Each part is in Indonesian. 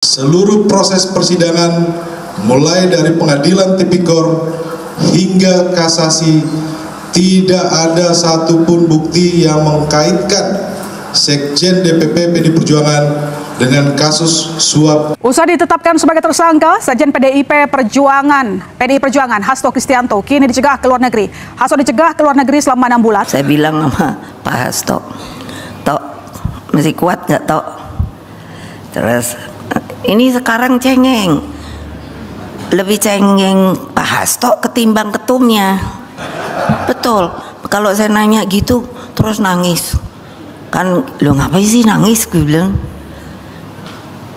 Seluruh proses persidangan mulai dari pengadilan tipikor hingga kasasi tidak ada satupun bukti yang mengkaitkan Sekjen DPP PD Perjuangan dengan kasus suap. Usai ditetapkan sebagai tersangka, Sekjen PDI Perjuangan Hasto Kristianto kini dicegah ke luar negeri. Hasto dicegah ke luar negeri selama 6 bulan. Saya bilang sama Pak Hasto, Tok, masih kuat nggak Tok? Terus ini sekarang cengeng, lebih cengeng Pak Hasto ketimbang ketumnya. Betul, kalau saya nanya gitu terus nangis. Kan lo ngapain sih nangis, gue bilang.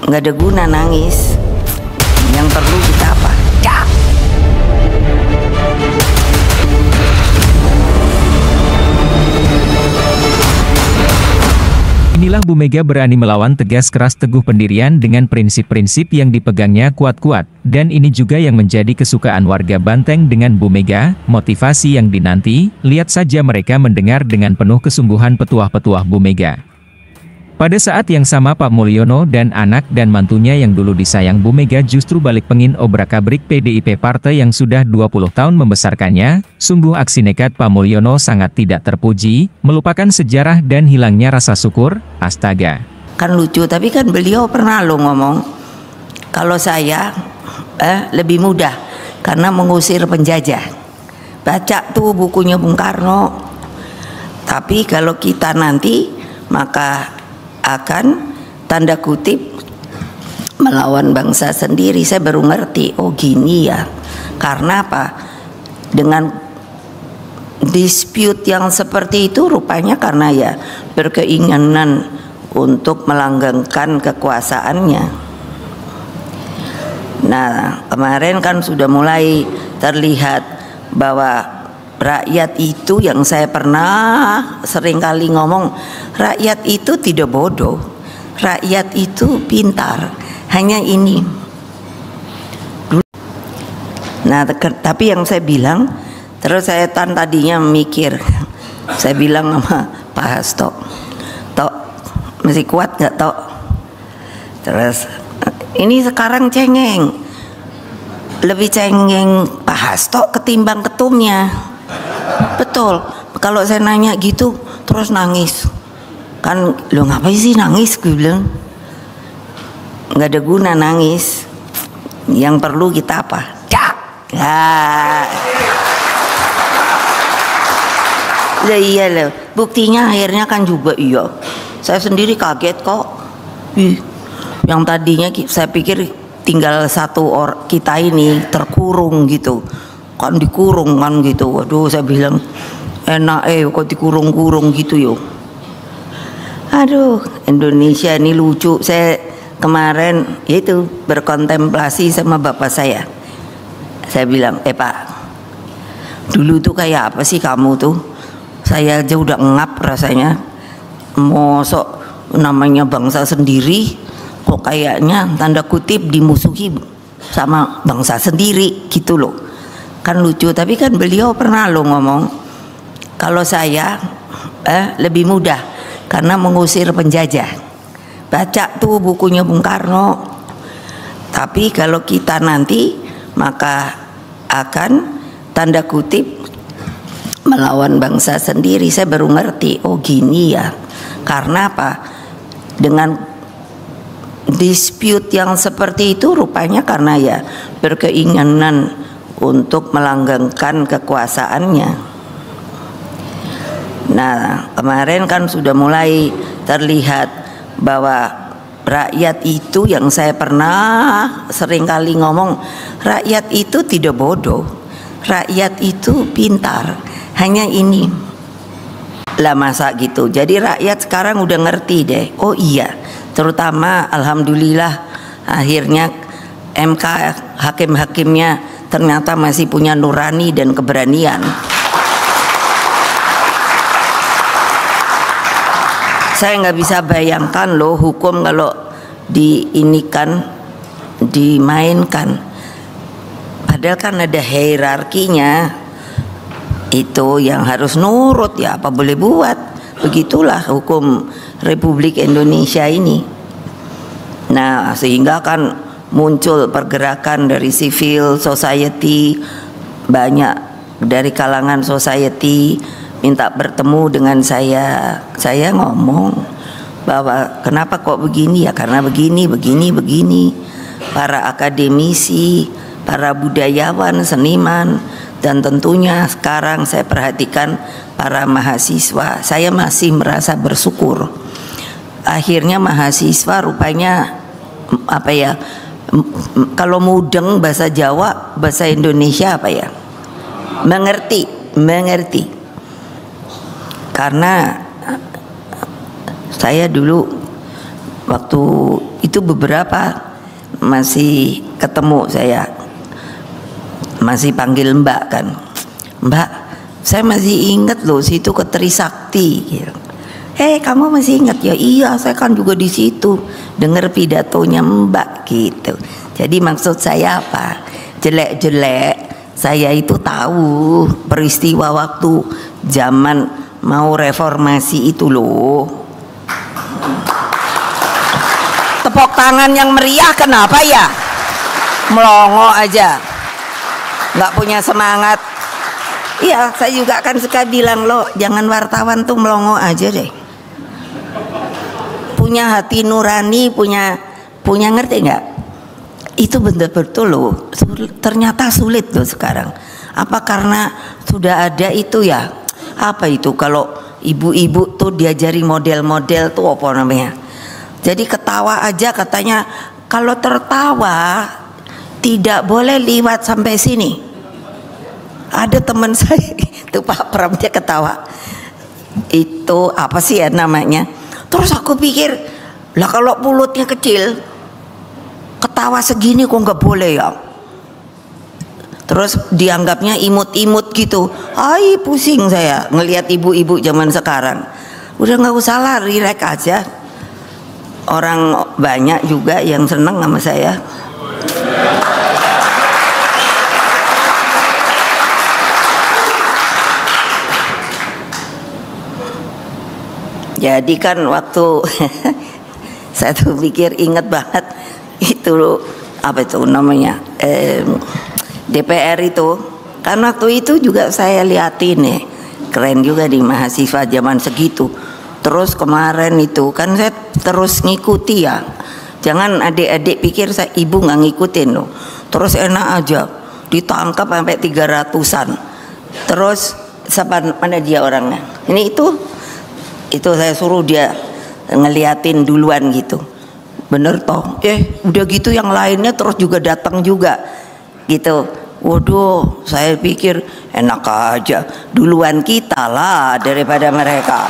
Nggak ada guna nangis, yang perlu kita apa? Ya. Inilah Bu Mega berani melawan tegas keras teguh pendirian dengan prinsip-prinsip yang dipegangnya kuat-kuat. Dan ini juga yang menjadi kesukaan warga Banteng dengan Bu Mega, motivasi yang dinanti. Lihat saja mereka mendengar dengan penuh kesungguhan petuah-petuah Bu Mega. Pada saat yang sama Pak Mulyono dan anak dan mantunya yang dulu disayang Bu Mega justru balik pengin obrak-abrik PDIP partai yang sudah 20 tahun membesarkannya. Sungguh aksi nekat Pak Mulyono sangat tidak terpuji, melupakan sejarah dan hilangnya rasa syukur. Astaga. Kan lucu, tapi kan beliau pernah lo ngomong, kalau saya lebih mudah karena mengusir penjajah. Baca tuh bukunya Bung Karno. Tapi kalau kita nanti maka akan tanda kutip melawan bangsa sendiri. Saya baru ngerti, oh gini ya. Karena apa? Dengan dispute yang seperti itu rupanya karena ya berkeinginan untuk melanggengkan kekuasaannya. Nah, kemarin kan sudah mulai terlihat bahwa rakyat itu, yang saya pernah sering kali ngomong, rakyat itu tidak bodoh, rakyat itu pintar, hanya ini. Nah, tapi yang saya bilang, terus saya tadinya mikir, saya bilang sama Pak Hasto, Tok, masih kuat nggak Tok? Terus ini sekarang cengeng, lebih cengeng Pak Hasto ketimbang ketumnya. Betul, kalau saya nanya gitu terus nangis. Kan lo ngapain sih nangis, gue bilang. Nggak ada guna nangis, yang perlu kita apa? Ya. Lah iya loh, buktinya akhirnya kan juga iya. Saya sendiri kaget kok. Yang tadinya saya pikir tinggal satu orang kita ini terkurung gitu. Kan dikurung kan gitu. Waduh, saya bilang enak kok dikurung-kurung gitu yo. Aduh, Indonesia ini lucu. Saya kemarin itu berkontemplasi sama bapak saya. Saya bilang, Pak, dulu tuh kayak apa sih kamu tuh? Saya aja udah ngap rasanya. Mosok namanya bangsa sendiri kok kayaknya tanda kutip dimusuhi sama bangsa sendiri gitu loh. Kan lucu, tapi kan beliau pernah lo ngomong, kalau saya lebih mudah karena mengusir penjajah. Baca tuh bukunya Bung Karno. Tapi kalau kita nanti maka akan tanda kutip melawan bangsa sendiri. Saya baru ngerti, oh gini ya. Karena apa? Dengan dispute yang seperti itu rupanya karena ya berkeinginan untuk melanggengkan kekuasaannya. Nah, kemarin kan sudah mulai terlihat bahwa rakyat itu, yang saya pernah sering kali ngomong, rakyat itu tidak bodoh, rakyat itu pintar, hanya ini. Lah masa gitu. Jadi rakyat sekarang udah ngerti deh. Oh iya, terutama alhamdulillah akhirnya MK hakim-hakimnya ternyata masih punya nurani dan keberanian. Saya nggak bisa bayangkan loh hukum kalau dimainkan. Padahal kan ada hierarkinya. Itu yang harus nurut, ya apa boleh buat. Begitulah hukum Republik Indonesia ini. Nah, sehingga kan muncul pergerakan dari civil society, banyak dari kalangan society minta bertemu dengan saya. Saya ngomong bahwa kenapa kok begini, ya karena begini. Para akademisi, para budayawan, seniman, dan tentunya sekarang saya perhatikan para mahasiswa. Saya masih merasa bersyukur. Akhirnya mahasiswa rupanya apa ya, kalau mudeng bahasa Jawa, bahasa Indonesia apa ya, mengerti. Karena saya dulu waktu itu beberapa masih ketemu, saya masih panggil Mbak kan, Mbak, saya masih ingat loh situ ke Trisakti gitu. Kamu masih ingat ya? Iya, saya kan juga di situ dengar pidatonya Mbak gitu. Jadi maksud saya apa? Jelek-jelek saya itu tahu peristiwa waktu zaman mau reformasi itu loh. Tepuk tangan yang meriah, kenapa ya? Melongo aja, nggak punya semangat. Iya, saya juga kan suka bilang loh, jangan wartawan tuh melongo aja deh. Punya hati nurani, punya ngerti nggak? Itu betul-betul loh, ternyata sulit loh sekarang. Apa karena sudah ada itu ya? Apa itu kalau ibu-ibu tuh diajari model-model tuh apa namanya? Jadi ketawa aja katanya, kalau tertawa tidak boleh liwat sampai sini. Ada teman saya itu Pak Pram, dia ketawa. Itu apa sih ya namanya? Terus aku pikir, lah kalau mulutnya kecil, ketawa segini kok nggak boleh ya? Terus dianggapnya imut-imut gitu. Ay, pusing saya ngelihat ibu-ibu zaman sekarang. Udah nggak usah lah, rileks aja. Orang banyak juga yang seneng sama saya. Jadi kan waktu saya tuh pikir, ingat banget itu apa itu namanya DPR itu kan waktu itu juga saya liatin nih, keren juga di mahasiswa zaman segitu. Terus kemarin itu kan saya terus ngikuti ya, jangan adik-adik pikir saya ibu nggak ngikutin loh. Terus enak aja ditangkap sampai 300-an. Terus siapa, mana dia orangnya? Ini itu saya suruh dia ngeliatin duluan gitu. Bener toh? Udah gitu yang lainnya terus juga datang juga gitu. Waduh, saya pikir enak aja, duluan kita lah daripada mereka.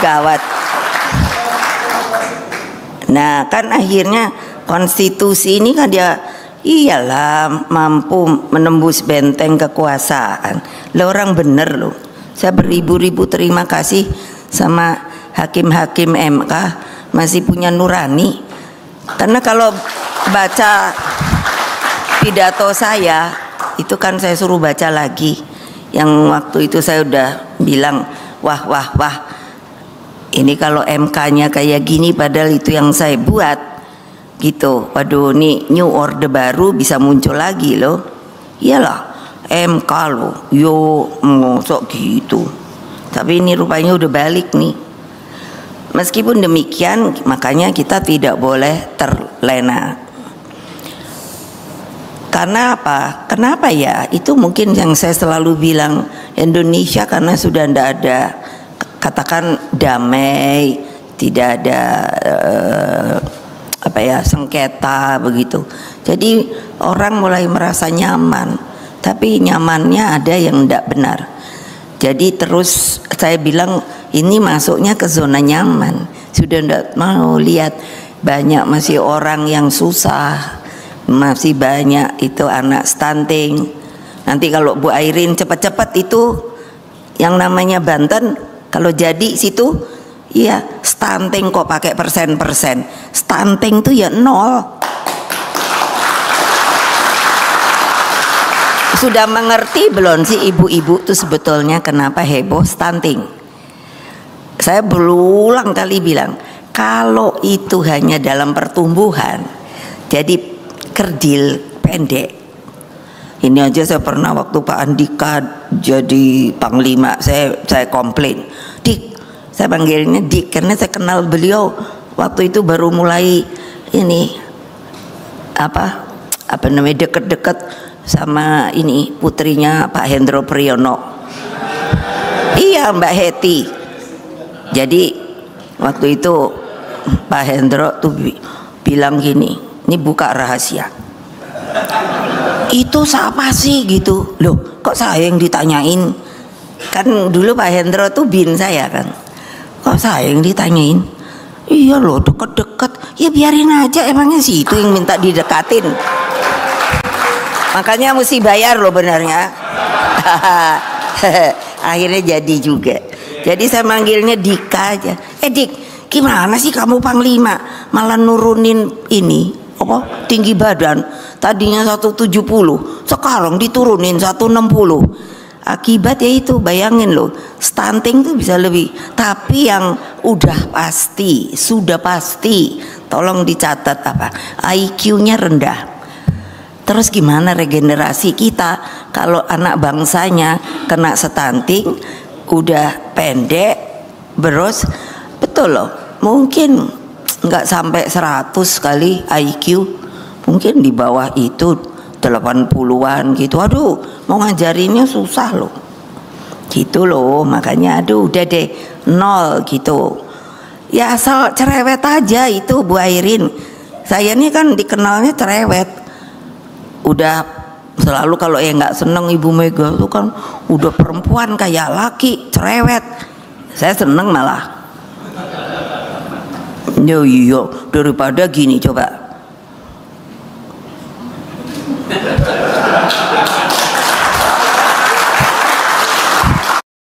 Gawat. Nah kan akhirnya konstitusi ini kan dia iyalah mampu menembus benteng kekuasaan. Lah orang bener loh. Saya beribu-ribu terima kasih sama hakim-hakim MK masih punya nurani. Karena kalau baca pidato saya itu kan saya suruh baca lagi. Yang waktu itu saya udah bilang wah. Ini kalau MK-nya kayak gini padahal itu yang saya buat gitu. Waduh, nih new order baru bisa muncul lagi loh. Iyalah MK loh, yo mosok gitu. Tapi ini rupanya udah balik nih. Meskipun demikian, makanya kita tidak boleh terlena. Karena apa? Kenapa ya? Itu mungkin yang saya selalu bilang, Indonesia karena sudah tidak ada, katakan damai, tidak ada sengketa begitu. Jadi orang mulai merasa nyaman. Tapi nyamannya ada yang tidak benar. Jadi terus saya bilang ini masuknya ke zona nyaman. Sudah tidak mau lihat banyak masih orang yang susah, masih banyak itu anak stunting. Nanti kalau Bu Airin cepat-cepat itu yang namanya Banten, kalau jadi situ ya stunting kok pakai persen-persen. Stunting tuh ya 0. Sudah mengerti belum sih ibu-ibu tuh sebetulnya kenapa heboh stunting? Saya berulang kali bilang, Kalau itu hanya dalam pertumbuhan, jadi kerdil pendek. Ini aja saya pernah waktu Pak Andika jadi Panglima, saya komplain, Dik, saya panggilnya Dik karena saya kenal beliau waktu itu baru mulai ini apa namanya deket-deket sama ini putrinya Pak Hendro Priyono. Iya, Mbak Heti. Jadi waktu itu Pak Hendro tuh bilang gini, ini buka rahasia. Itu siapa sih gitu? Loh, kok saya yang ditanyain? Kan dulu Pak Hendro tuh bin saya kan. Kok saya yang ditanyain? Iya loh, deket-deket. Ya biarin aja, emangnya sih itu yang minta didekatin. Makanya mesti bayar loh benarnya. Akhirnya jadi juga. Jadi saya manggilnya Dika aja. Dik, gimana sih kamu Panglima malah nurunin ini apa tinggi badan? Tadinya 170, sekarang diturunin 160. Akibat ya itu, bayangin loh, stunting tuh bisa lebih. Tapi yang udah pasti, sudah pasti, tolong dicatat apa? IQ-nya rendah. Terus gimana regenerasi kita kalau anak bangsanya kena stunting, udah pendek, terus betul loh, mungkin nggak sampai 100 kali IQ, mungkin di bawah itu 80-an gitu. Aduh, mau ngajarinnya susah loh gitu loh. Makanya aduh udah deh 0 gitu ya, asal cerewet aja itu Bu Airin. Saya ini kan dikenalnya cerewet, udah selalu kalau yang nggak seneng Ibu Mega itu kan udah perempuan kayak laki cerewet. Saya seneng malah. Iya, daripada gini coba.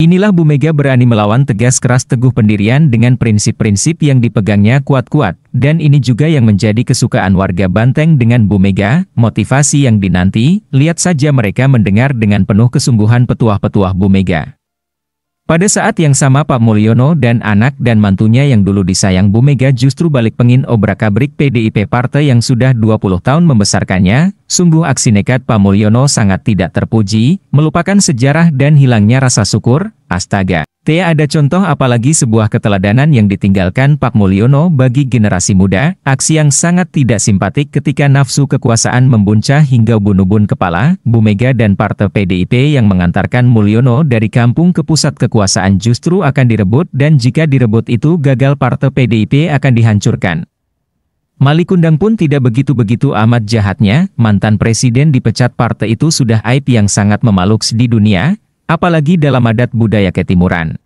Inilah Bu Mega berani melawan tegas keras teguh pendirian dengan prinsip-prinsip yang dipegangnya kuat-kuat. Dan ini juga yang menjadi kesukaan warga Banteng dengan Bu Mega, motivasi yang dinanti. Lihat saja mereka mendengar dengan penuh kesungguhan petuah-petuah Bu Mega. Pada saat yang sama Pak Mulyono dan anak dan mantunya yang dulu disayang Bu Mega justru balik pengin obrak-abrik PDIP partai yang sudah 20 tahun membesarkannya. Sungguh aksi nekat Pak Mulyono sangat tidak terpuji, melupakan sejarah dan hilangnya rasa syukur. Astaga. Ada contoh apalagi sebuah keteladanan yang ditinggalkan Pak Mulyono bagi generasi muda, aksi yang sangat tidak simpatik ketika nafsu kekuasaan membuncah hingga ubun-ubun kepala, Bu Mega dan partai PDIP yang mengantarkan Mulyono dari kampung ke pusat kekuasaan justru akan direbut dan jika direbut itu gagal partai PDIP akan dihancurkan. Malikundang pun tidak begitu-begitu amat jahatnya, mantan presiden dipecat partai itu sudah aib yang sangat memalukan di dunia, apalagi dalam adat budaya ketimuran.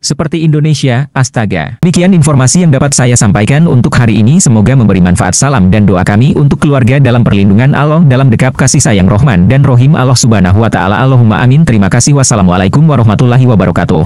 Seperti Indonesia, astaga. Demikian informasi yang dapat saya sampaikan untuk hari ini, semoga memberi manfaat. Salam dan doa kami untuk keluarga dalam perlindungan Allah, dalam dekap kasih sayang Rahman dan Rohim Allah Subhanahu wa Ta'ala. Allahumma amin. Terima kasih. Wassalamualaikum warahmatullahi wabarakatuh.